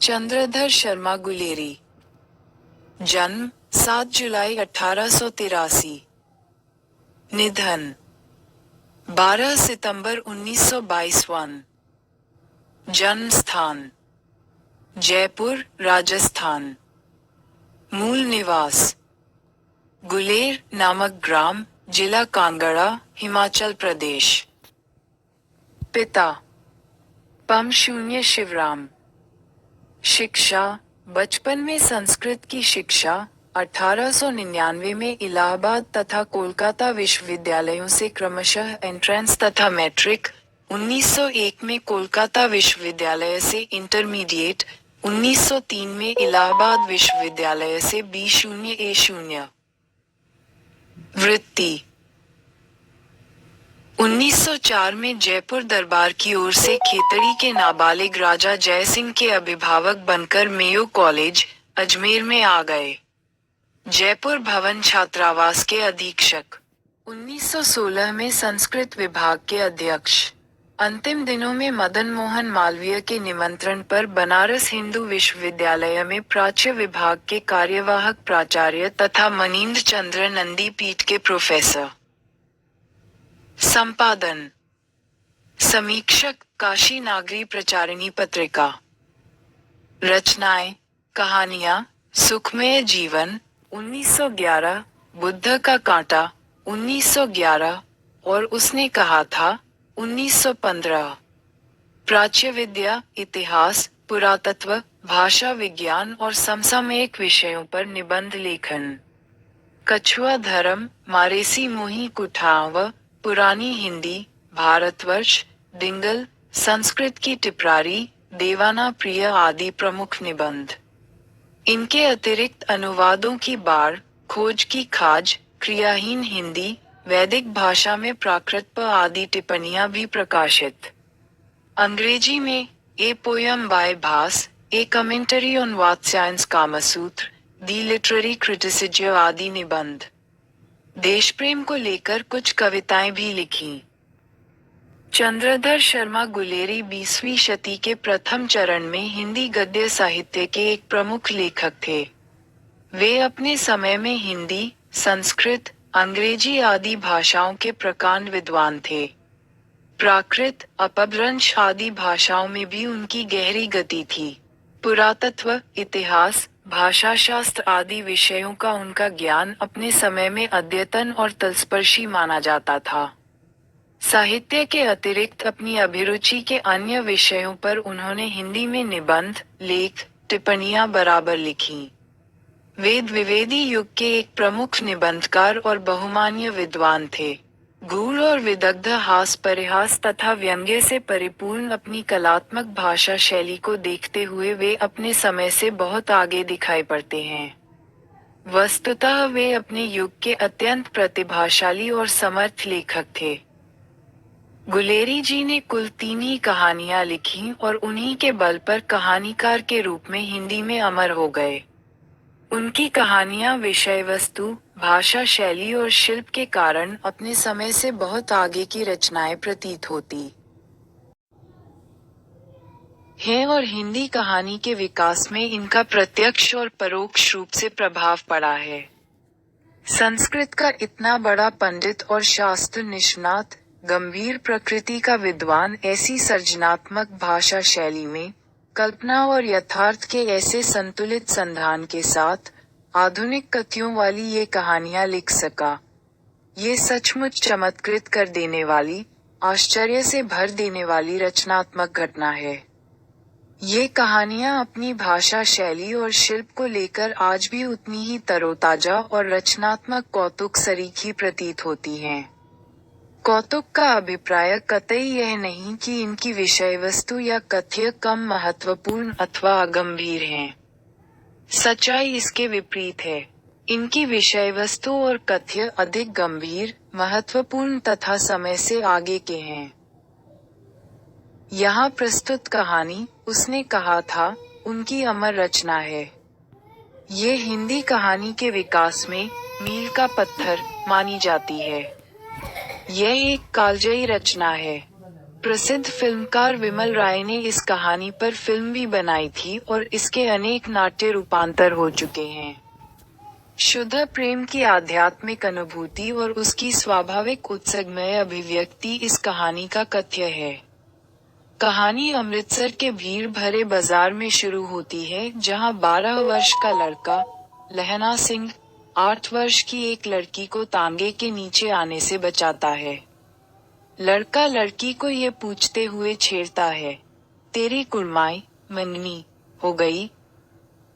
चंद्रधर शर्मा गुलेरी। जन्म 7 जुलाई 1883। निधन 12 सितंबर 1922। जन्म स्थान जयपुर, राजस्थान। मूल निवास गुलेर नामक ग्राम, जिला कांगड़ा, हिमाचल प्रदेश। पिता पम शून्य शिवराम। शिक्षा बचपन में संस्कृत की शिक्षा 1899 में इलाहाबाद तथा कोलकाता विश्वविद्यालयों से क्रमशः एंट्रेंस तथा मैट्रिक, 1901 में कोलकाता विश्वविद्यालय से इंटरमीडिएट, 1903 में इलाहाबाद विश्वविद्यालय से B0A0। वृत्ति 1904 में जयपुर दरबार की ओर से खेतड़ी के नाबालिग राजा जय सिंह के अभिभावक बनकर मेयो कॉलेज, अजमेर में आ गए। जयपुर भवन छात्रावास के अधीक्षक। 1916 में संस्कृत विभाग के अध्यक्ष। अंतिम दिनों में मदन मोहन मालवीय के निमंत्रण पर बनारस हिंदू विश्वविद्यालय में प्राच्य विभाग के कार्यवाहक प्राचार्य तथा मनीन्द्र चंद्र नंदी पीठ के प्रोफेसर। संपादन समीक्षक, काशी नागरी प्रचारिणी पत्रिका। रचनाएं, कहानियां, सुखमय जीवन 1911, बुद्ध का कांटा 1911 और उसने कहा था 1915। प्राच्य विद्या, इतिहास, पुरातत्व, भाषा विज्ञान और समसामयिक विषयों पर निबंध लेखन। कछुआ धर्म, मारेसी मोही कुठाव, पुरानी हिंदी, भारतवर्ष, डिंगल, संस्कृत की टिप्रारी, देवाना प्रिय आदि प्रमुख निबंध। इनके अतिरिक्त अनुवादों की बाढ़, खोज की खाज, क्रियाहीन हिंदी, वैदिक भाषा में प्राकृत आदि टिप्पणियां भी प्रकाशित। अंग्रेजी में a poem by Bhasa, a commentary on Vatsyayana's Kamasutra, the literary criticism आदि निबंध। देश प्रेम को लेकर कुछ कविताएं भी लिखी। चंद्रधर शर्मा गुलेरी 20वीं शती के प्रथम चरण में हिंदी गद्य साहित्य के एक प्रमुख लेखक थे। वे अपने समय में हिंदी, संस्कृत, अंग्रेजी आदि भाषाओं के प्रकांड विद्वान थे। प्राकृत, अपभ्रंश आदि भाषाओं में भी उनकी गहरी गति थी। पुरातत्व, इतिहास, भाषाशास्त्र आदि विषयों का उनका ज्ञान अपने समय में अद्यतन और तलस्पर्शी माना जाता था। साहित्य के अतिरिक्त अपनी अभिरुचि के अन्य विषयों पर उन्होंने हिंदी में निबंध, लेख, टिप्पणियां बराबर लिखीं। वेद विवेदी युग के एक प्रमुख निबंधकार और बहुमान्य विद्वान थे। गूढ़ और विदग्ध हास परिहास तथा व्यंग्य से परिपूर्ण अपनी कलात्मक भाषा शैली को देखते हुए वे अपने समय से बहुत आगे दिखाई पड़ते हैं। वस्तुतः वे अपने युग के अत्यंत प्रतिभाशाली और समर्थ लेखक थे। गुलेरी जी ने कुल 3 ही कहानियां लिखीं और उन्हीं के बल पर कहानीकार के रूप में हिंदी में अमर हो गए। उनकी कहानियां विषय वस्तु, भाषा शैली और शिल्प के कारण अपने समय से बहुत आगे की रचनाएं प्रतीत होती हैं और हिंदी कहानी के विकास में इनका प्रत्यक्ष और परोक्ष रूप से प्रभाव पड़ा है। संस्कृत का इतना बड़ा पंडित और शास्त्र निष्णात, गंभीर प्रकृति का विद्वान ऐसी सर्जनात्मक भाषा शैली में कल्पना और यथार्थ के ऐसे संतुलित संधान के साथ आधुनिक कथियों वाली ये कहानियां लिख सका। ये सचमुच चमत्कृत कर देने वाली, आश्चर्य से भर देने वाली रचनात्मक घटना है। ये कहानियां अपनी भाषा शैली और शिल्प को लेकर आज भी उतनी ही तरोताजा और रचनात्मक कौतुक सरीखी प्रतीत होती हैं। कौतुक का अभिप्राय कतई यह नहीं कि इनकी विषय वस्तु या कथ्य कम महत्वपूर्ण अथवा अगंभीर हैं। सच्चाई इसके विपरीत है। इनकी विषय वस्तु और कथ्य अधिक गंभीर, महत्वपूर्ण तथा समय से आगे के हैं। यहाँ प्रस्तुत कहानी, उसने कहा था, उनकी अमर रचना है। ये हिंदी कहानी के विकास में मील का पत्थर मानी जाती है। यह एक कालजयी रचना है। प्रसिद्ध फिल्मकार विमल राय ने इस कहानी पर फिल्म भी बनाई थी और इसके अनेक नाट्य रूपांतर हो चुके हैं। शुद्ध प्रेम की आध्यात्मिक अनुभूति और उसकी स्वाभाविक उत्सवमय अभिव्यक्ति इस कहानी का कथ्य है। कहानी अमृतसर के भीड़ भरे बाजार में शुरू होती है, जहां 12 वर्ष का लड़का लहना सिंह 8 वर्ष की एक लड़की को तांगे के नीचे आने से बचाता है। लड़का लड़की को ये पूछते हुए छेड़ता है, तेरी कुड़माई मननी हो गई?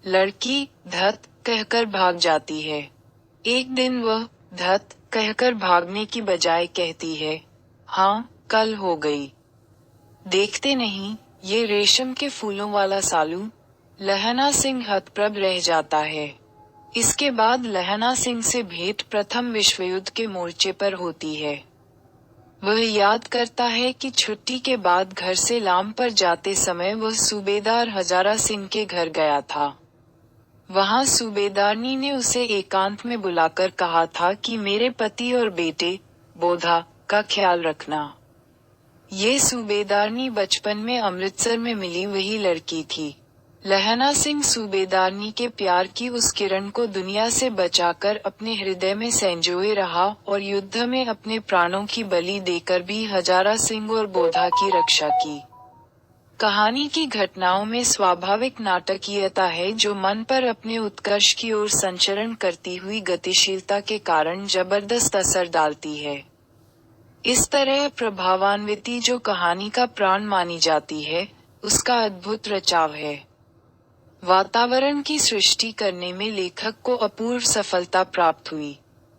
लड़की धत कहकर भाग जाती है। एक दिन वह धत कहकर भागने की बजाय कहती है, हाँ कल हो गई। देखते नहीं, ये रेशम के फूलों वाला सालू? लहना सिंह हतप्रभ रह जाता है। इसके बाद लहना सिंह से भेंट प्रथम विश्वयुद्ध के मोर्चे पर होती है। वह याद करता है कि छुट्टी के बाद घर से लाम पर जाते समय वह सूबेदार हजारा सिंह के घर गया था। वहां सूबेदारनी ने उसे एकांत में बुलाकर कहा था कि मेरे पति और बेटे बोधा का ख्याल रखना। ये सूबेदारनी बचपन में अमृतसर में मिली वही लड़की थी। लहना सिंह सूबेदारनी के प्यार की उस किरण को दुनिया से बचाकर अपने हृदय में संजोए रहा और युद्ध में अपने प्राणों की बलि देकर भी हजारा सिंह और बोधा की रक्षा की। कहानी की घटनाओं में स्वाभाविक नाटकीयता है, जो मन पर अपने उत्कर्ष की ओर संचरण करती हुई गतिशीलता के कारण जबरदस्त असर डालती है। इस तरह प्रभावान्विति जो कहानी का प्राण मानी जाती है, उसका अद्भुत रचाव है। वातावरण की सृष्टि करने में लेखक को अपूर्व सफलता प्राप्त हुई।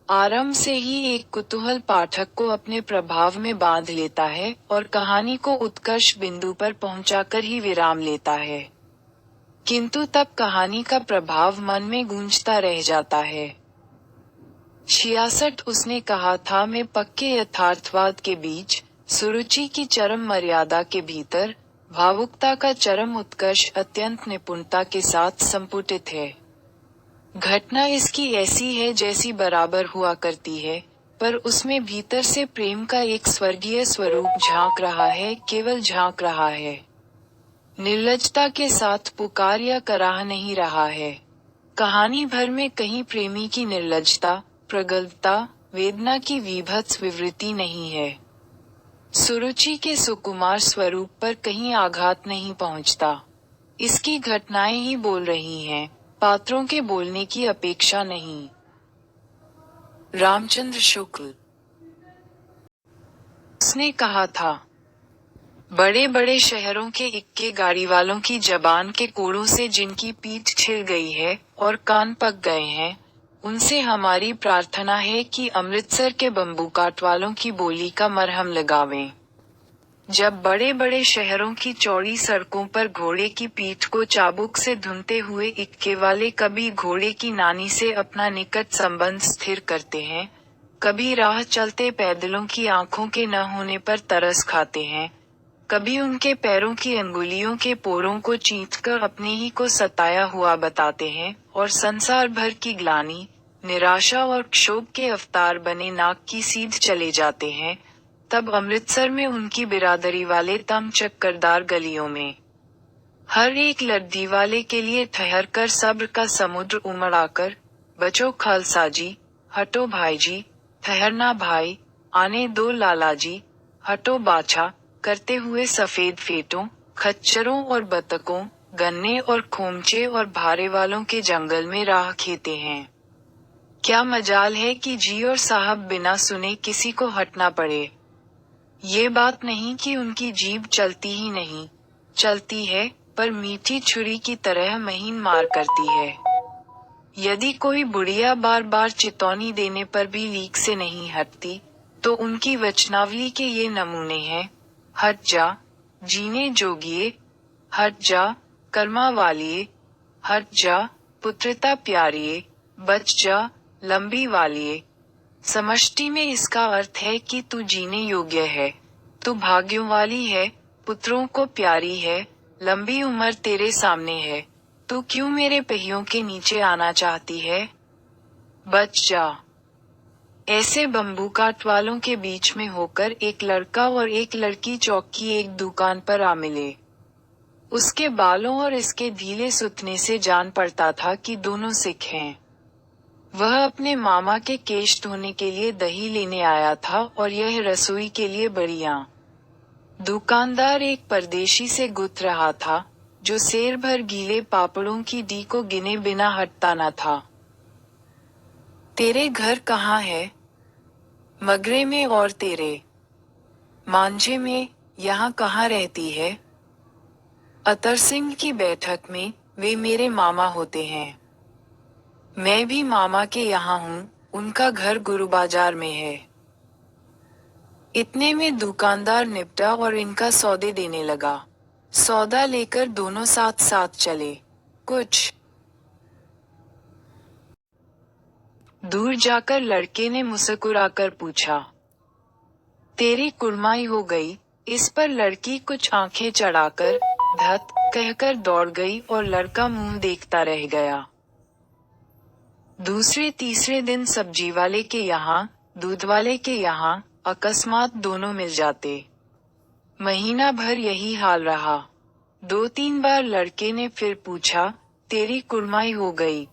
आरंभ से ही एक कुतूहल पाठक को अपने प्रभाव में बांध लेता है और कहानी को उत्कर्ष बिंदु पर पहुंचाकर ही विराम लेता है। किंतु तब कहानी का प्रभाव मन में गूंजता रह जाता है। 66 उसने कहा था, मैं पक्के यथार्थवाद के बीच, सुरुचि की चरम मर्यादा के भीतर, भावुकता का चरम उत्कर्ष अत्यंत निपुणता के साथ संपुटित है। घटना इसकी ऐसी है जैसी बराबर हुआ करती है, पर उसमें भीतर से प्रेम का एक स्वर्गीय स्वरूप झांक रहा है, केवल झांक रहा है। निर्लजता के साथ पुकार या कराह नहीं रहा है। कहानी भर में कहीं प्रेमी की निर्लजता, प्रगल्भता, वेदना की विभत्स विवृत्ति नहीं है। सुरुचि के सुकुमार स्वरूप पर कहीं आघात नहीं पहुंचता। इसकी घटनाएं ही बोल रही हैं, पात्रों के बोलने की अपेक्षा नहीं। रामचंद्र शुक्ल उसने कहा था, बड़े बड़े शहरों के इक्के गाड़ी वालों की जबान के कोड़ों से जिनकी पीठ छिल गई है और कान पक गए हैं, उनसे हमारी प्रार्थना है कि अमृतसर के बम्बू काट वालों की बोली का मरहम लगावें। जब बड़े बड़े शहरों की चौड़ी सड़कों पर घोड़े की पीठ को चाबुक से धुनते हुए इक्के वाले कभी घोड़े की नानी से अपना निकट संबंध स्थिर करते हैं, कभी राह चलते पैदलों की आंखों के न होने पर तरस खाते हैं, कभी उनके पैरों की अंगुलियों के पोरों को चींचकर अपने ही को सताया हुआ बताते हैं और संसार भर की ग्लानि, निराशा और क्षोभ के अवतार बने नाक की सीध चले जाते हैं, तब अमृतसर में उनकी बिरादरी वाले तम चक्करदार गलियों में हर एक लद्दी वाले के लिए ठहर कर सब्र का समुद्र उमड़ाकर, बचो खालसाजी, हटो भाईजी, ठहरना भाई, आने दो लालाजी, हटो बाछा, करते हुए सफेद फेटों, खच्चरों और बतकों, गन्ने और खोमचे और भारे वालों के जंगल में राह खेते हैं। क्या मजाल है कि जी और साहब बिना सुने किसी को हटना पड़े। ये बात नहीं कि उनकी जीभ चलती ही नहीं, चलती है, पर मीठी छुरी की तरह महीन मार करती है। यदि कोई बुढ़िया बार बार चितौनी देने पर भी लीक से नहीं हटती, तो उनकी वचनावली के ये नमूने हैं, हट जा, जीने जोगिए, हट जा, कर्मा वालिए, हट जा, पुत्रता प्यारिए, बच जा, लंबी वालिए। समष्टि में इसका अर्थ है कि तू जीने योग्य है, तू भाग्यों वाली है, पुत्रों को प्यारी है, लंबी उम्र तेरे सामने है, तू क्यों मेरे पहियों के नीचे आना चाहती है? बच जा। ऐसे बम्बू काट वालों के बीच में होकर एक लड़का और एक लड़की चौक की एक दुकान पर आ मिले। उसके बालों और इसके ढीले सुथने से जान पड़ता था कि दोनों सिख हैं। वह अपने मामा के केश धोने के लिए दही लेने आया था और यह रसोई के लिए बड़ियां। दुकानदार एक परदेशी से गुथ रहा था, जो सेर भर गीले पापड़ों की डी को गिने बिना हटता न था। तेरे घर कहाँ है? मगरे में। और तेरे मांझे में, यहाँ कहाँ रहती है? अतर सिंह की बैठक में, वे मेरे मामा होते हैं। मैं भी मामा के यहाँ हूँ, उनका घर गुरु बाजार में है। इतने में दुकानदार निपटा और इनका सौदे देने लगा। सौदा लेकर दोनों साथ साथ चले। कुछ दूर जाकर लड़के ने मुस्कुराकर पूछा, तेरी कुड़माई हो गई? इस पर लड़की कुछ आंखें चढ़ाकर धत कहकर दौड़ गई और लड़का मुंह देखता रह गया। दूसरे तीसरे दिन सब्जी वाले के यहाँ, दूध वाले के यहाँ अकस्मात दोनों मिल जाते। महीना भर यही हाल रहा। 2-3 बार लड़के ने फिर पूछा, तेरी कुड़माई हो गई?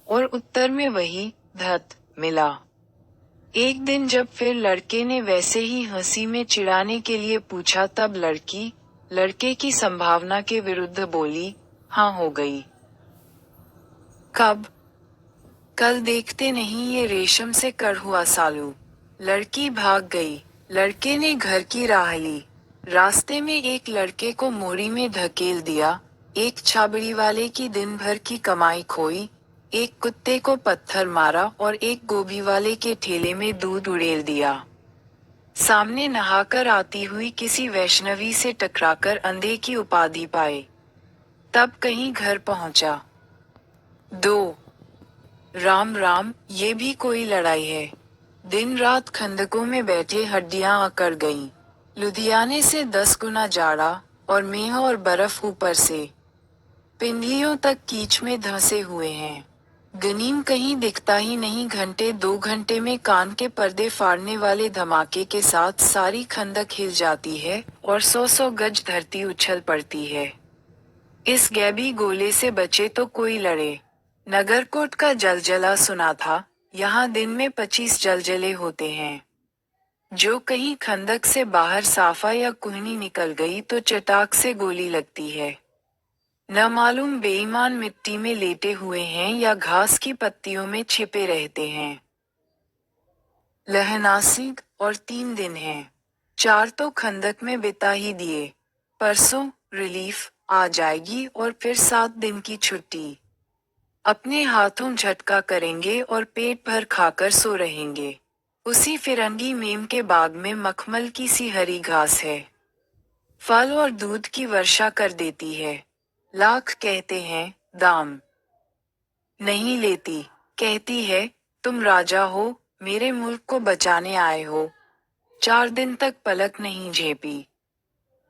और उत्तर में वही धत मिला। एक दिन जब फिर लड़के ने वैसे ही हंसी में चिढ़ाने के लिए पूछा, तब लड़की लड़के की संभावना के विरुद्ध बोली, हाँ हो गई। कब? कल देखते नहीं ये रेशम से कर हुआ सालू। लड़की भाग गई। लड़के ने घर की राह ली। रास्ते में एक लड़के को मोरी में धकेल दिया, एक छाबड़ी वाले की दिन भर की कमाई खोई, एक कुत्ते को पत्थर मारा और एक गोभी वाले के ठेले में दूध उड़ेल दिया। सामने नहाकर आती हुई किसी वैष्णवी से टकराकर अंधे की उपाधि पाए। तब कहीं घर पहुंचा। 2 राम राम, ये भी कोई लड़ाई है। दिन रात खंदकों में बैठे हड्डियां अकड़ गईं। लुधियाने से 10 गुना जाड़ा, और मेह और बर्फ ऊपर से पिंडलियों तक कीच में धंसे हुए हैं। गनीम कहीं दिखता ही नहीं। घंटे 2 घंटे में कान के पर्दे फाड़ने वाले धमाके के साथ सारी खंदक हिल जाती है और 100-100 गज धरती उछल पड़ती है। इस गैबी गोले से बचे तो कोई लड़े। नगरकोट का जलजला सुना था। यहाँ दिन में 25 जलजले होते हैं। जो कहीं खंदक से बाहर साफा या कुहनी निकल गई तो चटाक से गोली लगती है। न मालूम बेईमान मिट्टी में लेटे हुए हैं या घास की पत्तियों में छिपे रहते हैं। लहनासिक और 3 दिन हैं। 4 तो खंदक में बिता ही दिए। परसों रिलीफ आ जाएगी और फिर 7 दिन की छुट्टी। अपने हाथों झटका करेंगे और पेट भर खाकर सो रहेंगे। उसी फिरंगी मेम के बाग में मखमल की सी हरी घास है। फल और दूध की वर्षा कर देती है। लाख कहते हैं, दाम नहीं लेती। कहती है, तुम राजा हो, मेरे मुल्क को बचाने आए हो। 4 दिन तक पलक नहीं झेपी।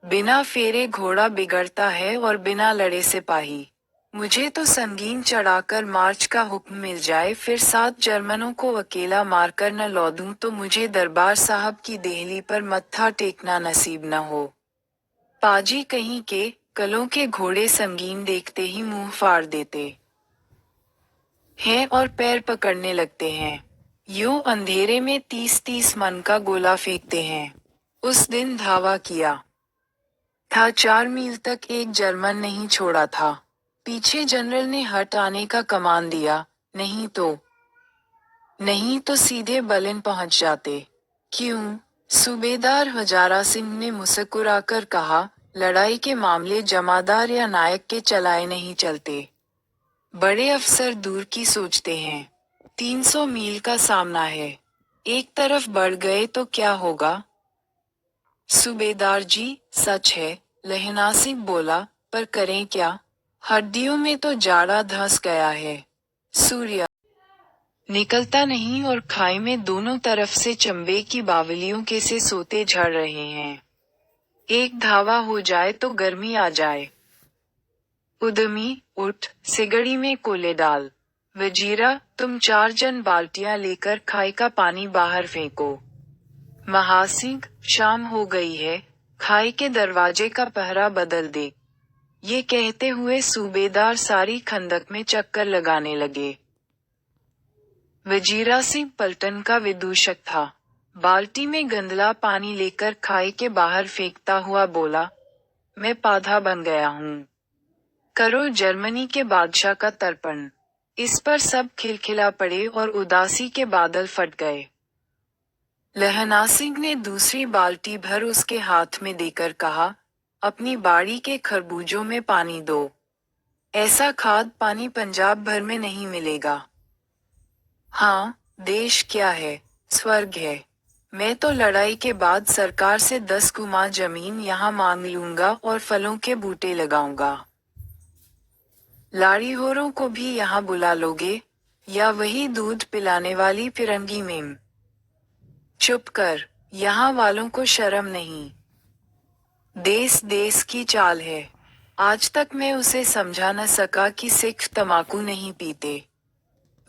बिना फेरे घोड़ा बिगड़ता है और बिना लड़े सिपाही। मुझे तो संगीन चढ़ाकर मार्च का हुक्म मिल जाए, फिर 7 जर्मनों को अकेला मारकर न लौटूं तो मुझे दरबार साहब की देहली पर मत्था टेकना नसीब न हो। पाजी कहीं के कलों के घोड़े संगीन देखते ही मुंह फाड़ देते हैं और पैर पकड़ने लगते हैं। यूं अंधेरे में 30-30 मन का गोला फेंकते हैं। उस दिन धावा किया था। 4 मील तक एक जर्मन नहीं छोड़ा था। पीछे जनरल ने हट आने का कमान दिया, नहीं तो सीधे बलिन पहुंच जाते। क्यों? सूबेदार हजारा सिंह ने मुस्कुराकर कहा, लड़ाई के मामले जमादार या नायक के चलाए नहीं चलते। बड़े अफसर दूर की सोचते हैं। 300 मील का सामना है। एक तरफ बढ़ गए तो क्या होगा? सूबेदार जी, सच है, लहनासिक बोला, पर करें क्या? हड्डियों में तो जाड़ा धंस गया है। सूर्य निकलता नहीं और खाई में दोनों तरफ से चंबे की बावलियों के से सोते झड़ रहे हैं। एक धावा हो जाए तो गर्मी आ जाए। उद्यमी, उठ, सिगड़ी में कोले डाल। वजीरा, तुम 4 जन बाल्टियां लेकर खाई का पानी बाहर फेंको। महासिंह, शाम हो गई है, खाई के दरवाजे का पहरा बदल दे। ये कहते हुए सूबेदार सारी खंदक में चक्कर लगाने लगे। वजीरा सिंह पलटन का विदूषक था। बाल्टी में गंदला पानी लेकर खाई के बाहर फेंकता हुआ बोला, मैं पाधा बन गया हूँ। करो जर्मनी के बादशाह का तर्पण। इस पर सब खिलखिला पड़े और उदासी के बादल फट गए। लहना सिंह ने दूसरी बाल्टी भर उसके हाथ में देकर कहा, अपनी बाड़ी के खरबूजों में पानी दो। ऐसा खाद पानी पंजाब भर में नहीं मिलेगा। हाँ, देश क्या है, स्वर्ग है। मैं तो लड़ाई के बाद सरकार से 10 गुमा जमीन यहाँ मांग लूंगा और फलों के बूटे लगाऊंगा। लाड़ीहोरों को भी यहाँ बुला लोगे, या वही दूध पिलाने वाली फिरंगी मेम? चुप कर, यहाँ वालों को शर्म नहीं। देश देश की चाल है। आज तक मैं उसे समझा न सका कि सिख तमाकू नहीं पीते।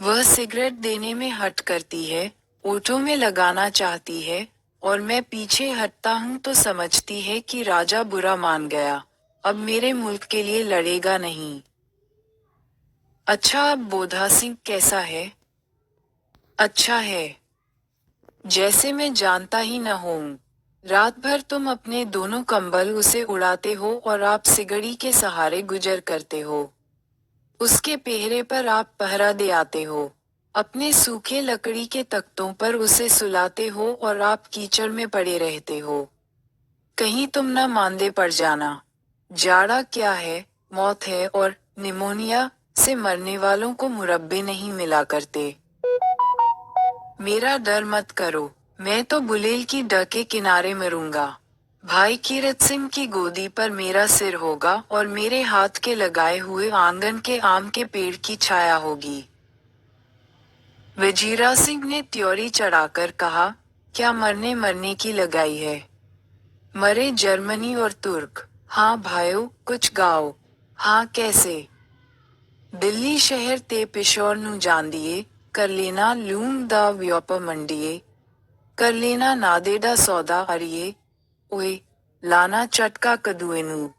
वह सिगरेट देने में हट करती है, ओठों में लगाना चाहती है, और मैं पीछे हटता हूँ तो समझती है कि राजा बुरा मान गया, अब मेरे मुल्क के लिए लड़ेगा नहीं। अच्छा, अब बोधा सिंह कैसा है? अच्छा है, जैसे मैं जानता ही न हूँ। रात भर तुम अपने दोनों कंबल उसे उड़ाते हो और आप सिगड़ी के सहारे गुजर करते हो। उसके पहरे पर आप पहरा दे आते हो। अपने सूखे लकड़ी के तख्तों पर उसे सुलाते हो और आप कीचड़ में पड़े रहते हो। कहीं तुम न मांदे पड़ जाना। जाड़ा क्या है, मौत है, और निमोनिया से मरने वालों को मुरब्बे नहीं मिला करते। मेरा डर मत करो, मैं तो बुलेल की डर के किनारे मरूंगा। भाई कीरत सिंह की गोदी पर मेरा सिर होगा और मेरे हाथ के लगाए हुए आंगन के आम के पेड़ की छाया होगी। वजीरा सिंह ने त्योरी चढ़ाकर कहा, क्या मरने मरने की लगाई है? मरे जर्मनी और तुर्क। हाँ भाइयों, कुछ गाओ। हाँ, कैसे? दिल्ली शहर ते पिशोर नू जान दिए, कर लेना लूंग दा व्योप मंडिए, कर लेना नादेडा सौदा अरिए, ओए, लाना चटका कदुए नू।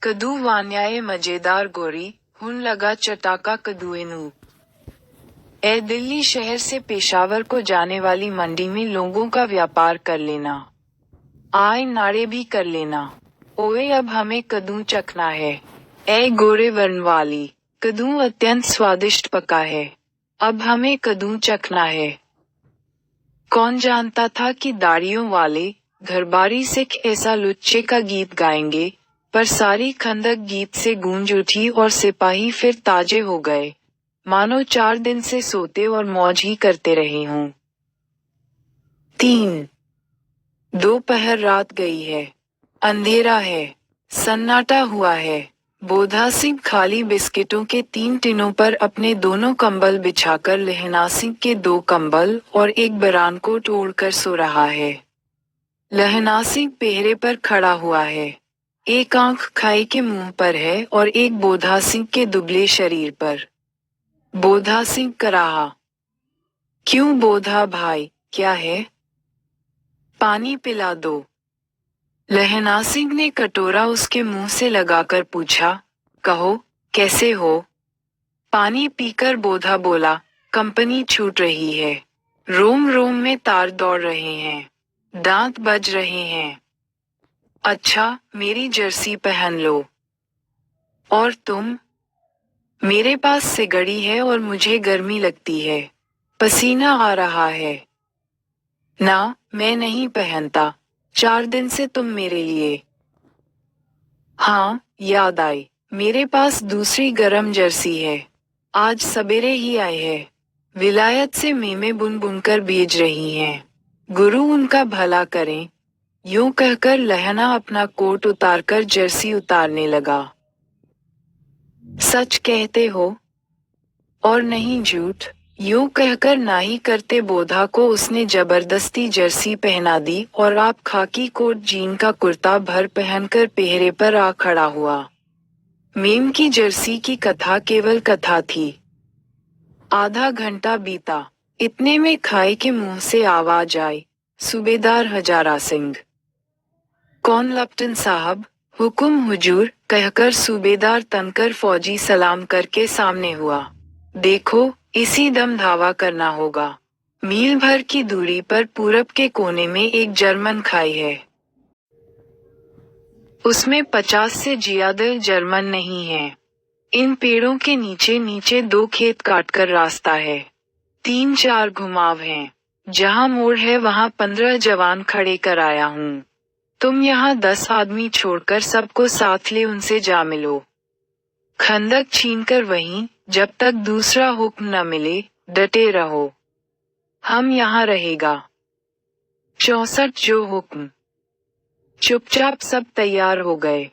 कदू वान्याए मजेदार गोरी, हुन लगा चटाका कदुए नू। ए दिल्ली शहर से पेशावर को जाने वाली मंडी में लोगों का व्यापार कर लेना। आय नाड़े भी कर लेना। ओए, अब हमें कद्दू चखना है। ए गोरे वर्ण वाली, कद्दू अत्यंत स्वादिष्ट पका है। अब हमें कद्दू चखना है। कौन जानता था कि दाढ़ियों वाले घरबारी सिख ऐसा लुच्चे का गीत गाएंगे, पर सारी खंदक गीत से गूंज उठी और सिपाही फिर ताजे हो गए, मानो 4 दिन से सोते और मौज ही करते रहे हों। 3 दोपहर रात गई है। अंधेरा है। सन्नाटा हुआ है। बोधा सिंह खाली बिस्किटों के 3 टिनों पर अपने दोनों कंबल बिछाकर लहना सिंह के 2 कंबल और एक बरान को ओढ़कर सो रहा है। लहना सिंह पहरे पर खड़ा हुआ है। एक आंख खाई के मुंह पर है और एक बोधा सिंह के दुबले शरीर पर। बोधा सिंह कराहा, क्यों बोधा भाई, क्या है? पानी पिला दो। लहना सिंह ने कटोरा उसके मुंह से लगाकर पूछा, कहो, कैसे हो? पानी पीकर बोधा बोला, कंपनी छूट रही है। रोम रोम में तार दौड़ रहे हैं। दांत बज रहे हैं। अच्छा, मेरी जर्सी पहन लो। और तुम? मेरे पास सिगड़ी है और मुझे गर्मी लगती है। पसीना आ रहा है। ना, मैं नहीं पहनता। 4 दिन से तुम मेरे लिए। हाँ, याद आई, मेरे पास दूसरी गरम जर्सी है। आज सवेरे ही आई है। विलायत से मेमे बुन बुनकर भेज रही हैं। गुरु उनका भला करें। यूं कहकर लहना अपना कोट उतारकर जर्सी उतारने लगा। सच कहते हो? और नहीं झूठ? यूं कहकर नाही करते बोधा को उसने जबरदस्ती जर्सी पहना दी और आप खाकी कोट जीन का कुर्ता भर पहनकर पहरे पर आ खड़ा हुआ। मेम की जर्सी की कथा केवल कथा थी। आधा घंटा बीता। इतने में खाई के मुंह से आवाज आई, सूबेदार हजारा सिंह। कौन लेफ्टिनेंट साहब? हुकुम हुजूर, कहकर सूबेदार तनकर फौजी सलाम करके सामने हुआ। देखो, इसी दम धावा करना होगा। मील भर की दूरी पर पूरब के कोने में एक जर्मन खाई है। उसमें 50 से ज्यादा जर्मन नहीं है। इन पेड़ों के नीचे नीचे 2 खेत काटकर रास्ता है। 3-4 घुमाव हैं। जहाँ मोड़ है वहाँ 15 जवान खड़े कर आया हूँ। तुम यहाँ 10 आदमी छोड़कर सबको साथ ले उनसे जा मिलो। खंदक छीनकर वहीं, जब तक दूसरा हुक्म न मिले, डटे रहो। हम यहाँ रहेगा। 64 जो हुक्म। चुपचाप सब तैयार हो गए।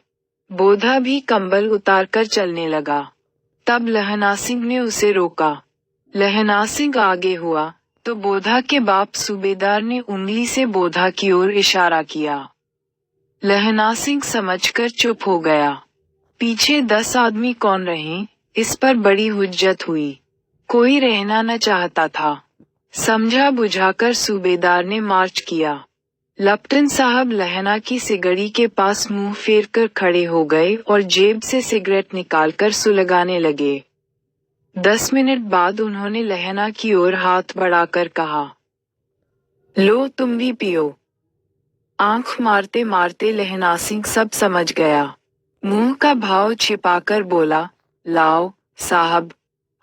बोधा भी कंबल उतारकर चलने लगा। तब लहना सिंह ने उसे रोका। लहना सिंह आगे हुआ, तो बोधा के बाप सूबेदार ने उंगली से बोधा की ओर इशारा किया। लहना सिंह समझकर चुप हो गया। पीछे 10 आदमी कौन रहे, इस पर बड़ी हुज्जत हुई। कोई रहना न चाहता था। समझा बुझाकर सूबेदार ने मार्च किया। लेफ्टिनेंट साहब लहना की सिगड़ी के पास मुंह फेर कर खड़े हो गए और जेब से सिगरेट निकालकर सुलगाने लगे। 10 मिनट बाद उन्होंने लहना की ओर हाथ बढ़ाकर कहा, लो तुम भी पियो। आंख मारते मारते लहना सिंह सब समझ गया। मुंह का भाव छिपाकर बोला, लाओ साहब।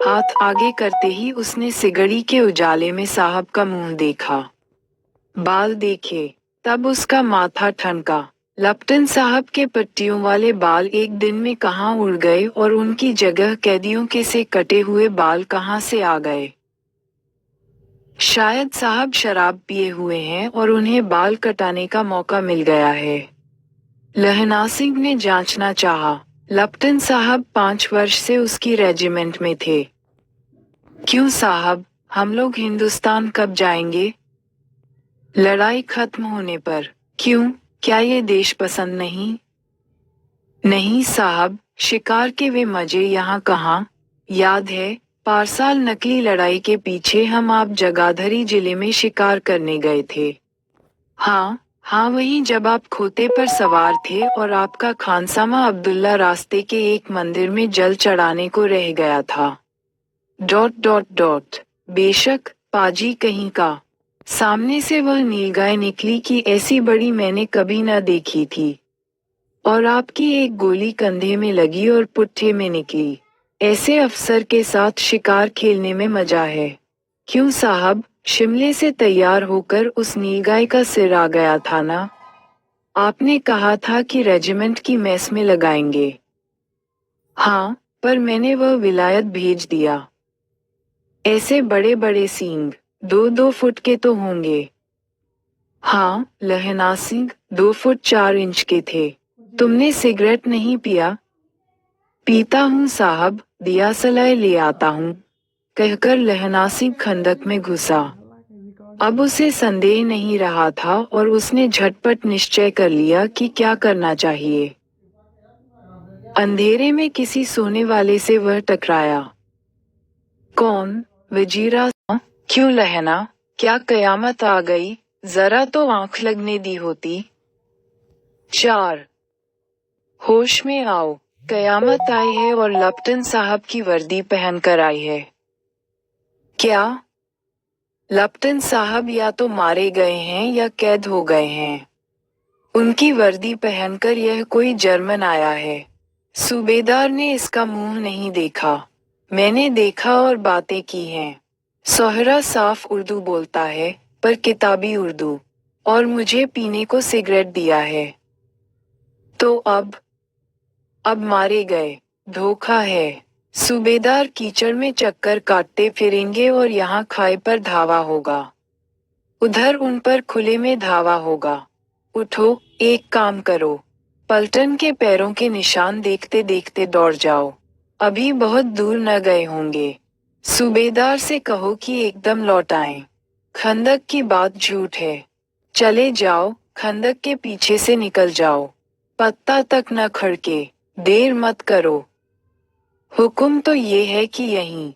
हाथ आगे करते ही उसने सिगड़ी के उजाले में साहब का मुंह देखा। बाल देखे, तब उसका माथा ठनका। लेफ्टिनेंट साहब के पट्टियों वाले बाल एक दिन में कहाँ उड़ गए और उनकी जगह कैदियों के से कटे हुए बाल कहाँ से आ गए। शायद साहब शराब पिए हुए हैं और उन्हें बाल कटाने का मौका मिल गया है। लहना सिंह ने जांचना चाहा। लेफ्टिनेंट साहब 5 वर्ष से उसकी रेजिमेंट में थे। क्यों साहब, हम लोग हिंदुस्तान कब जाएंगे? लड़ाई खत्म होने पर। क्यों, क्या ये देश पसंद नहीं? नहीं साहब, शिकार के वे मजे यहाँ कहाँ। याद है, पारसाल नकली लड़ाई के पीछे हम आप जगाधरी जिले में शिकार करने गए थे। हाँ, हाँ वही जब आप खोते पर सवार थे और आपका खानसामा अब्दुल्ला रास्ते के एक मंदिर में जल चढ़ाने को रह गया था। ... बेशक, पाजी कहीं का। सामने से वह नीलगाय निकली कि ऐसी बड़ी मैंने कभी न देखी थी। और आपकी एक गोली कंधे में लगी और पुट्ठे में निकली। ऐसे अफसर के साथ शिकार खेलने में मजा है। क्यों साहब, शिमले से तैयार होकर उस नीलगाय का सिर आ गया था ना? आपने कहा था कि रेजिमेंट की मेस में लगाएंगे। हाँ, पर मैंने वह विलायत भेज दिया। ऐसे बड़े बड़े सींग, 2-2 फुट के तो होंगे। हाँ, लहना सिंह 2 फुट 4 इंच के थे। तुमने सिगरेट नहीं पिया? पीता हूँ साहब, दिया सलाह ले आता हूँ, कहकर लहना सिंह खंदक में घुसा। अब उसे संदेह नहीं रहा था और उसने झटपट निश्चय कर लिया कि क्या करना चाहिए। अंधेरे में किसी सोने वाले से वह टकराया। कौन? वजीरा? क्यों लहना, क्या कयामत आ गई? जरा तो आंख लगने दी होती। 4 होश में आओ, कयामत आई है और लेफ्टिनेंट साहब की वर्दी पहनकर आई है। क्या? लेफ्टिनेंट साहब या तो मारे गए हैं या कैद हो गए हैं। उनकी वर्दी पहनकर यह कोई जर्मन आया है। सूबेदार ने इसका मुंह नहीं देखा। मैंने देखा और बातें की हैं। सोहरा साफ उर्दू बोलता है, पर किताबी उर्दू। और मुझे पीने को सिगरेट दिया है। तो अब मारे गए। धोखा है। सूबेदार कीचड़ में चक्कर काटते फिरेंगे और यहाँ खाई पर धावा होगा। उधर उन पर खुले में धावा होगा। उठो, एक काम करो। पलटन के पैरों के निशान देखते देखते दौड़ जाओ। अभी बहुत दूर न गए होंगे। सूबेदार से कहो कि एकदम लौट आएं। खंदक की बात झूठ है। चले जाओ, खंदक के पीछे से निकल जाओ। पत्ता तक न खड़के। देर मत करो। हुक्म तो ये है कि यहीं।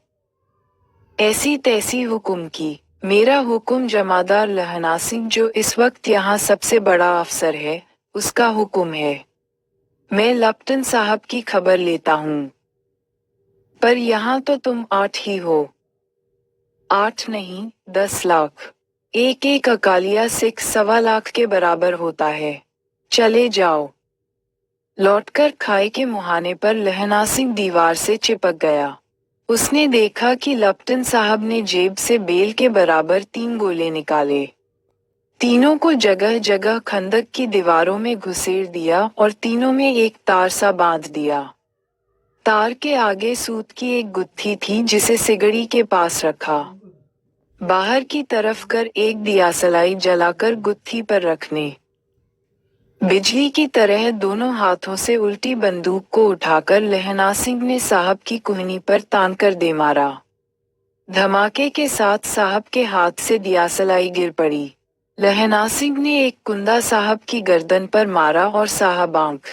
ऐसी तैसी हुक्म की। मेरा हुक्म जमादार लहना सिंह जो इस वक्त यहाँ सबसे बड़ा अफसर है, उसका हुक्म है। मैं लप्टन साहब की खबर लेता हूँ। पर यहाँ तो तुम 8 ही हो। 8 नहीं, 10 लाख। एक एक अकालिया सिख 1.25 लाख के बराबर होता है। चले जाओ। लौटकर खाई के मुहाने पर लहना सिंह दीवार से चिपक गया। उसने देखा कि लप्टन साहब ने जेब से बेल के बराबर 3 गोले निकाले। तीनों को जगह जगह खंदक की दीवारों में घुसेड़ दिया और तीनों में एक तार सा बांध दिया। तार के आगे सूत की एक गुत्थी थी जिसे सिगड़ी के पास रखा। बाहर की तरफ कर एक दियासलाई जलाकर गुत्थी पर रखने। बिजली की तरह दोनों हाथों से उल्टी बंदूक को उठाकर लहना सिंह ने साहब की कुहनी पर तान कर दे मारा। धमाके के साथ साहब के हाथ से दियासलाई गिर पड़ी। लहना सिंह ने एक कुंदा साहब की गर्दन पर मारा और साहब आंख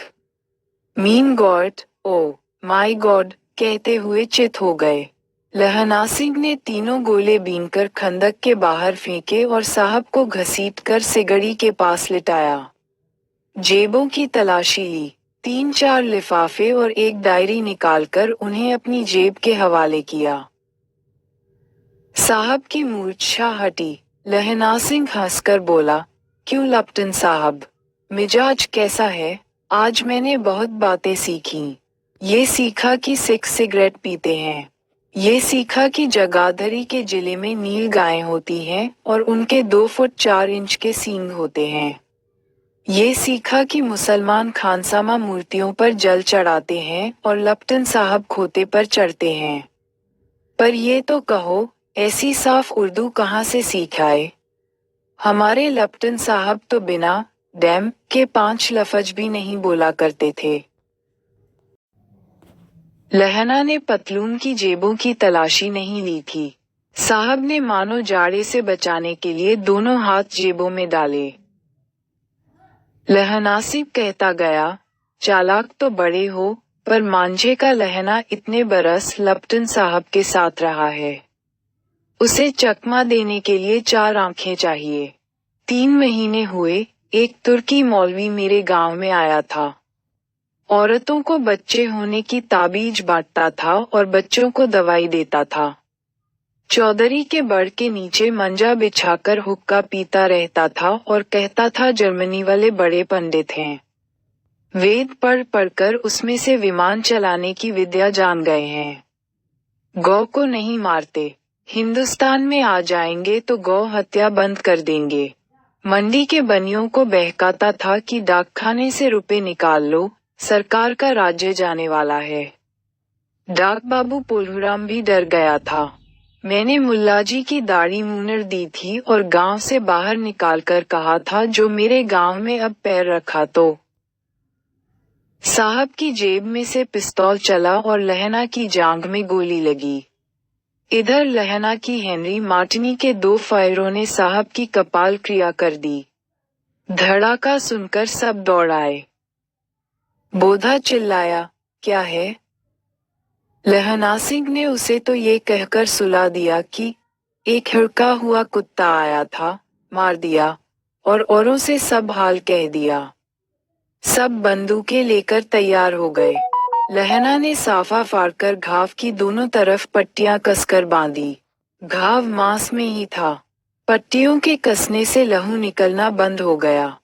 mean God, oh my God कहते हुए चित हो गए। लहना सिंह ने तीनों गोले बीनकर खंदक के बाहर फेंके और साहब को घसीटकर सिगड़ी के पास लिटाया। जेबों की तलाशी ली। 3-4 लिफाफे और एक डायरी निकालकर उन्हें अपनी जेब के हवाले किया। साहब की मूर्छा हटी। लहना सिंह हंसकर बोला, क्यों लप्टन साहब, मिजाज कैसा है? आज मैंने बहुत बातें सीखी। ये सीखा कि सिख सिगरेट पीते हैं। ये सीखा कि जगाधरी के जिले में नील गायें होती हैं और उनके 2 फुट 4 इंच के सींग होते हैं। ये सीखा कि मुसलमान खानसामा मूर्तियों पर जल चढ़ाते हैं और लप्टन साहब खोते पर चढ़ते हैं। पर ये तो कहो, ऐसी साफ उर्दू कहाँ से सीख आए? हमारे लप्टन साहब तो बिना डैम के 5 लफ्ज भी नहीं बोला करते थे। लहना ने पतलून की जेबों की तलाशी नहीं ली थी। साहब ने मानो जाड़े से बचाने के लिए दोनों हाथ जेबों में डाले। लहनासिब कहता गया, चालाक तो बड़े हो, पर मांझे का लहना इतने बरस लप्टन साहब के साथ रहा है। उसे चकमा देने के लिए 4 आंखें चाहिए। 3 महीने हुए, एक तुर्की मौलवी मेरे गांव में आया था। औरतों को बच्चे होने की ताबीज बांटता था और बच्चों को दवाई देता था। चौधरी के बड़ के नीचे मंजा बिछाकर हुक्का पीता रहता था और कहता था जर्मनी वाले बड़े पंडित हैं। वेद पढ़ पढ़कर उसमें से विमान चलाने की विद्या जान गए हैं। गौ को नहीं मारते। हिंदुस्तान में आ जाएंगे तो गौ हत्या बंद कर देंगे। मंडी के बनियों को बहकाता था कि डाकखाने से रुपए निकाल लो, सरकार का राज्य जाने वाला है। डाक बाबू पोलूराम भी डर गया था। मैंने मुल्लाजी की दाढ़ी मुनर दी थी और गांव से बाहर निकालकर कहा था जो मेरे गांव में अब पैर रखा तो। साहब की जेब में से पिस्तौल चला और लहना की जांघ में गोली लगी। इधर लहना की हेनरी मार्टिनी के 2 फायरों ने साहब की कपाल क्रिया कर दी। धड़ाका सुनकर सब दौड़ आए। बोधा चिल्लाया, क्या है? लहना सिंह ने उसे तो ये कहकर सुला दिया कि एक हिड़का हुआ कुत्ता आया था, मार दिया, और औरों से सब हाल कह दिया। सब बंदूकें लेकर तैयार हो गए। लहना ने साफा फाड़कर घाव की दोनों तरफ पट्टियां कसकर बांधी। घाव मांस में ही था। पट्टियों के कसने से लहू निकलना बंद हो गया।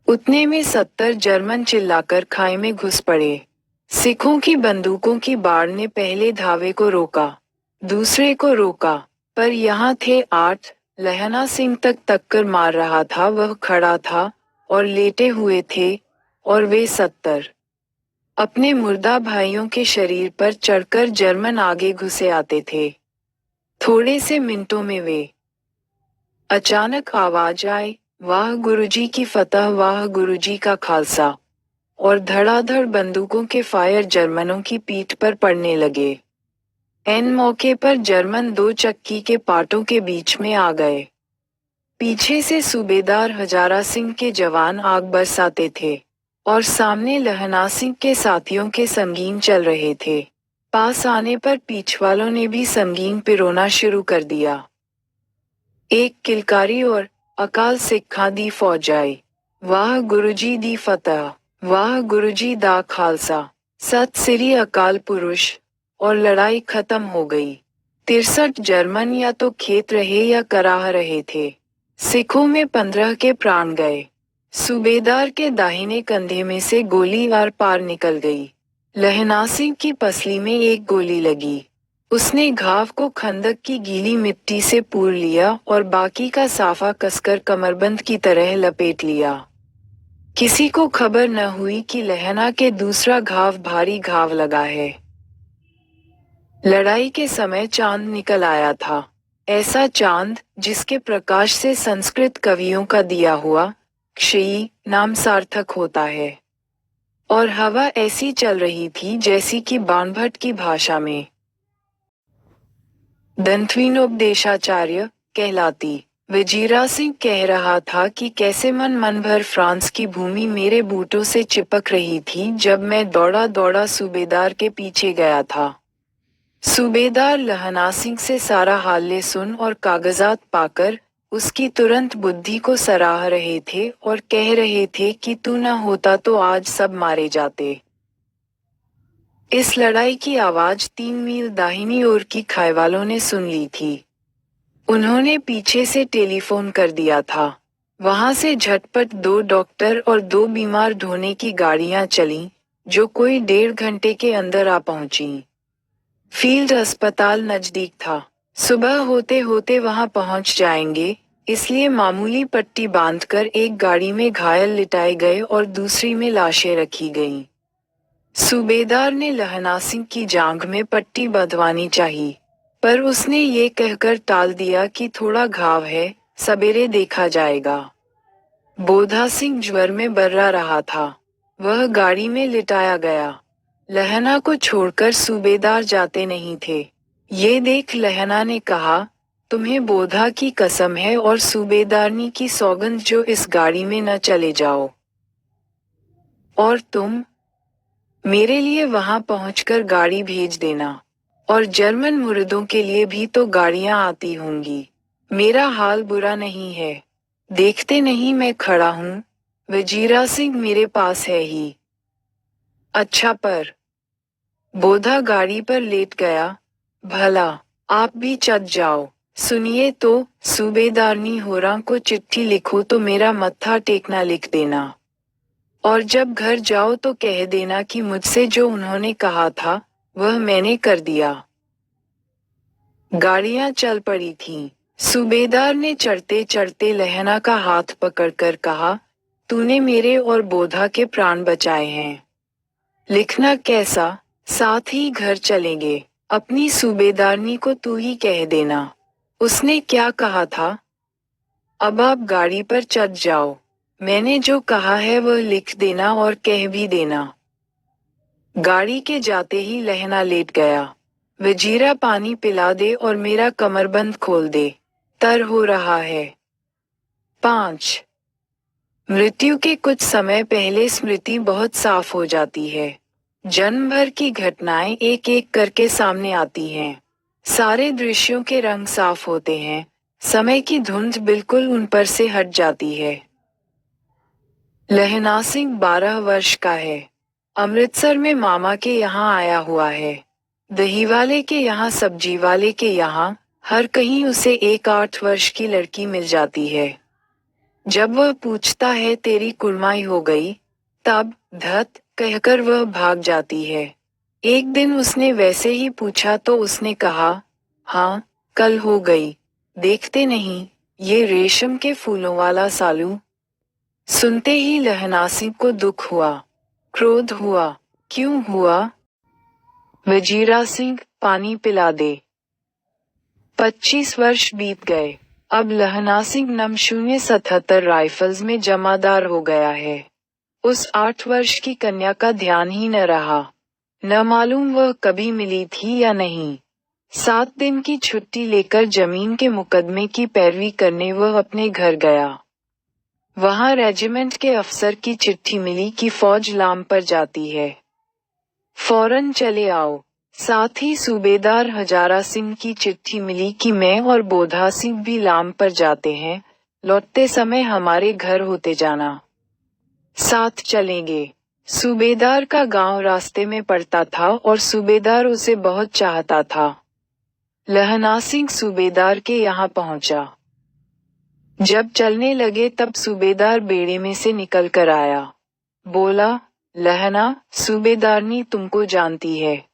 उतने में 70 जर्मन चिल्लाकर खाई में घुस पड़े। सिखों की बंदूकों की बाढ़ ने पहले धावे को रोका, दूसरे को रोका, पर यहाँ थे 8। लहना सिंह तक टक्कर मार रहा था, वह खड़ा था और लेटे हुए थे, और वे 70 अपने मुर्दा भाइयों के शरीर पर चढ़कर जर्मन आगे घुसे आते थे। थोड़े से मिनटों में वे अचानक आवाज आए, वाह गुरुजी की फतह, वाह गुरुजी का खालसा, और धड़ाधड़ बंदूकों के फायर जर्मनों की पीठ पर पड़ने लगे। एन मौके पर जर्मन 2 चक्की के पाटों के बीच में आ गए। पीछे से सूबेदार हजारा सिंह के जवान आग बरसाते थे। और सामने लहना सिंह के साथियों के संगीन चल रहे थे। पास आने पर पीछवालों ने भी संगीन पिरोना शुरू कर दिया। एक किलकारी और अकाल सिखा दी फौज आई। वाह गुरुजी दी फतह, वाह गुरुजी दा खालसा, सत श्री अकाल पुरुष। और लड़ाई खत्म हो गई। 63 जर्मन या तो खेत रहे या कराह रहे थे। सिखों में 15 के प्राण गए। सूबेदार के दाहिने कंधे में से गोली आर पार निकल गई। लहना सिंह की पसली में एक गोली लगी। उसने घाव को खंदक की गीली मिट्टी से पूर लिया और बाकी का साफा कसकर कमरबंद की तरह लपेट लिया। किसी को खबर न हुई कि लहना के दूसरा घाव भारी घाव लगा है। लड़ाई के समय चांद निकल आया था। ऐसा चांद जिसके प्रकाश से संस्कृत कवियों का दिया हुआ क्षयी नाम सार्थक होता है। और हवा ऐसी चल रही थी जैसी कि बाणभट्ट की भाषा में दंतवीनोपदेशाचार्य कहलाती। वजीरा सिंह कह रहा था कि कैसे मन भर फ्रांस की भूमि मेरे बूटों से चिपक रही थी जब मैं दौड़ा दौड़ा सूबेदार के पीछे गया था। सूबेदार लहना सिंह से सारा हाल सुन और कागजात पाकर उसकी तुरंत बुद्धि को सराह रहे थे और कह रहे थे कि तू न होता तो आज सब मारे जाते। इस लड़ाई की आवाज 3 मील दाहिनी ओर की खाई वालों ने सुन ली थी। उन्होंने पीछे से टेलीफोन कर दिया था। वहां से झटपट 2 डॉक्टर और 2 बीमार ढोने की गाड़ियां चलीं, जो कोई 1.5 घंटे के अंदर आ पहुंची। फील्ड अस्पताल नजदीक था। सुबह होते होते वहां पहुंच जाएंगे, इसलिए मामूली पट्टी बांधकर एक गाड़ी में घायल लिटाए गए और दूसरी में लाशें रखी गईं। सूबेदार ने लहना सिंह की जांघ में पट्टी बंधवानी चाहिए, पर उसने ये कहकर टाल दिया कि थोड़ा घाव है, सवेरे देखा जाएगा। बोधा सिंह ज्वर में बर्रा रहा था। वह गाड़ी में लिटाया गया। लहना को छोड़कर सूबेदार जाते नहीं थे। ये देख लहना ने कहा, तुम्हें बोधा की कसम है और सूबेदारनी की सौगंध जो इस गाड़ी में न चले जाओ। और तुम मेरे लिए वहां पहुंचकर गाड़ी भेज देना। और जर्मन मुर्दों के लिए भी तो गाड़ियां आती होंगी। मेरा हाल बुरा नहीं है। देखते नहीं मैं खड़ा हूं। वजीरा सिंह मेरे पास है ही। अच्छा पर बोधा गाड़ी पर लेट गया। भला आप भी चल जाओ। सुनिए तो सूबेदारनी होरा को चिट्ठी लिखो तो मेरा मत्था टेकना लिख देना। और जब घर जाओ तो कह देना कि मुझसे जो उन्होंने कहा था वह मैंने कर दिया। गाड़ियां चल पड़ी थीं। सूबेदार ने चढ़ते चढ़ते लहना का हाथ पकड़कर कहा, तूने मेरे और बोधा के प्राण बचाए हैं। लिखना कैसा, साथ ही घर चलेंगे। अपनी सूबेदारनी को तू ही कह देना। उसने क्या कहा था? अब आप गाड़ी पर चढ़ जाओ। मैंने जो कहा है वह लिख देना और कह भी देना। गाड़ी के जाते ही लहना लेट गया। वजीरा पानी पिला दे और मेरा कमरबंद खोल दे। तर हो रहा है। 5 मृत्यु के कुछ समय पहले स्मृति बहुत साफ हो जाती है। जन्म भर की घटनाएं एक एक करके सामने आती हैं। सारे दृश्यों के रंग साफ होते हैं। समय की धुंध बिल्कुल उन पर से हट जाती है। लहना सिंह 12 वर्ष का है। अमृतसर में मामा के यहाँ आया हुआ है। दही वाले के यहाँ, सब्जी वाले के यहाँ, हर कहीं उसे एक 8 वर्ष की लड़की मिल जाती है। जब वह पूछता है तेरी कुड़माई हो गई, तब धत कहकर वह भाग जाती है। एक दिन उसने वैसे ही पूछा तो उसने कहा, हाँ कल हो गई। देखते नहीं, ये रेशम के फूलों वाला सालू। सुनते ही लहना सिंह को दुख हुआ, क्रोध हुआ। क्यों हुआ? वजीरा सिंह, पानी पिला दे। 25 वर्ष बीत गए। अब लहना सिंह नम 077 राइफल्स में जमादार हो गया है। उस 8 वर्ष की कन्या का ध्यान ही न रहा। न मालूम वह कभी मिली थी या नहीं। 7 दिन की छुट्टी लेकर जमीन के मुकदमे की पैरवी करने वह अपने घर गया। वहां रेजिमेंट के अफसर की चिट्ठी मिली कि फौज लाम पर जाती है। फौरन चले आओ। साथ ही सूबेदार हजारा सिंह की चिट्ठी मिली कि मैं और बोधा सिंह भी लाम पर जाते हैं, लौटते समय हमारे घर होते जाना। साथ चलेंगे। सूबेदार का गांव रास्ते में पड़ता था और सूबेदार उसे बहुत चाहता था। लहना सिंह सूबेदार के यहाँ पहुंचा। जब चलने लगे तब सूबेदार बेड़े में से निकल कर आया। बोला, लहना, सूबेदारनी तुमको जानती है,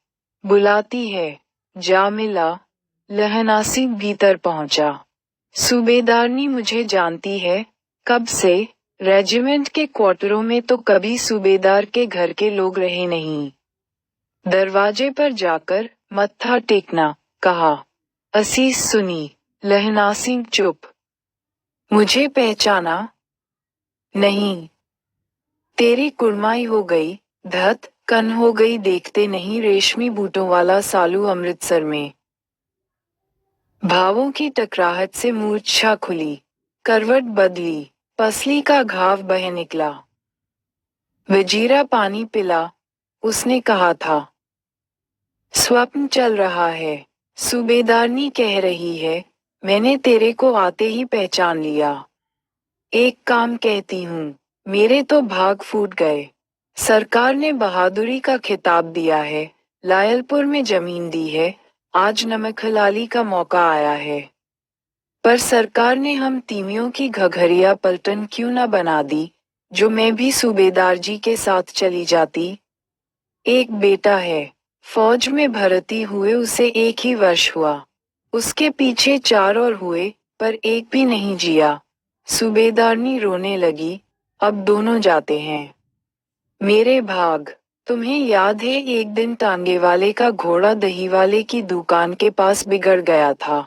बुलाती है, जा मिला। लहना सिंह भीतर पहुंचा। सूबेदारनी मुझे जानती है, कब से? रेजिमेंट के क्वार्टरों में तो कभी सूबेदार के घर के लोग रहे नहीं। दरवाजे पर जाकर मत्था टेकना, कहा। असीस सुनी। लहना सिंह चुप। मुझे पहचाना नहीं? तेरी कुड़माई हो गई, धत कन हो गई देखते नहीं रेशमी बूटों वाला सालू अमृतसर में। भावों की टकराहट से मूर्छा खुली, करवट बदली, पसली का घाव बह निकला। वजीरा पानी पिला, उसने कहा था। स्वप्न चल रहा है, सूबेदारनी कह रही है, मैंने तेरे को आते ही पहचान लिया। एक काम कहती हूँ, मेरे तो भाग फूट गए। सरकार ने बहादुरी का खिताब दिया है, लायलपुर में जमीन दी है, आज नमक हलाली का मौका आया है। पर सरकार ने हम तीमियों की घघरिया पलटन क्यों न बना दी, जो मैं भी सूबेदार जी के साथ चली जाती। एक बेटा है, फौज में भर्ती हुए उसे 1 ही वर्ष हुआ। उसके पीछे 4 और हुए, पर एक भी नहीं जिया। सूबेदारनी रोने लगी, अब दोनों जाते हैं। मेरे भाग। तुम्हें याद है एक दिन टांगे वाले का घोड़ा दही वाले की दुकान के पास बिगड़ गया था।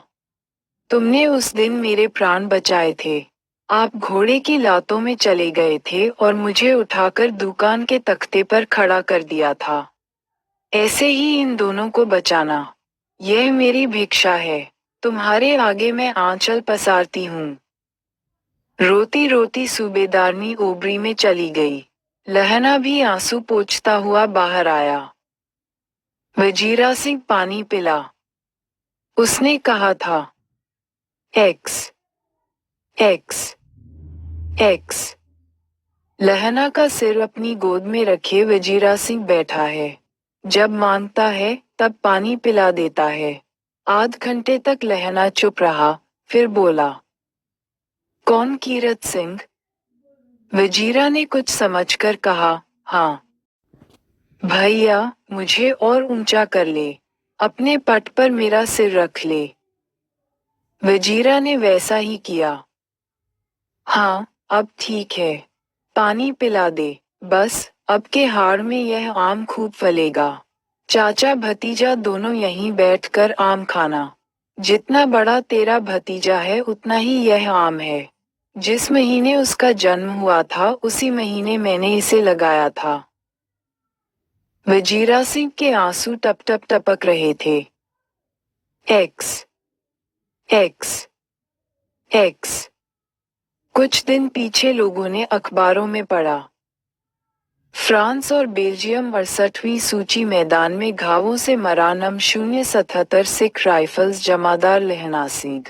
तुमने उस दिन मेरे प्राण बचाए थे। आप घोड़े की लातों में चले गए थे और मुझे उठाकर दुकान के तख्ते पर खड़ा कर दिया था। ऐसे ही इन दोनों को बचाना। यह मेरी भिक्षा है। तुम्हारे आगे मैं आंचल पसारती हूँ। रोती रोती सूबेदारनी ओबरी में चली गई। लहना भी आंसू पोंछता हुआ बाहर आया। वजीरा सिंह पानी पिला। उसने कहा था। X x x. लहना का सिर अपनी गोद में रखे वजीरा सिंह बैठा है। जब मांगता है तब पानी पिला देता है। आध घंटे तक लहना चुप रहा, फिर बोला। कौन कीरत सिंह? वजीरा ने कुछ समझकर कहा, हाँ। भैया, मुझे और ऊंचा कर ले, अपने पट पर मेरा सिर रख ले। वजीरा ने वैसा ही किया। हाँ, अब ठीक है। पानी पिला दे, बस, अब के हाड़ में यह आम खूब फलेगा। चाचा भतीजा दोनों यहीं बैठकर आम खाना। जितना बड़ा तेरा भतीजा है उतना ही यह आम है। जिस महीने उसका जन्म हुआ था उसी महीने मैंने इसे लगाया था। वजीरा सिंह के आंसू टप टप टपक रहे थे। X x x. कुछ दिन पीछे लोगों ने अखबारों में पढ़ा। फ्रांस और बेल्जियम 68वीं सूची मैदान में घावों से मरा नम 077 सिख राइफल्स जमादार लहना सिंह।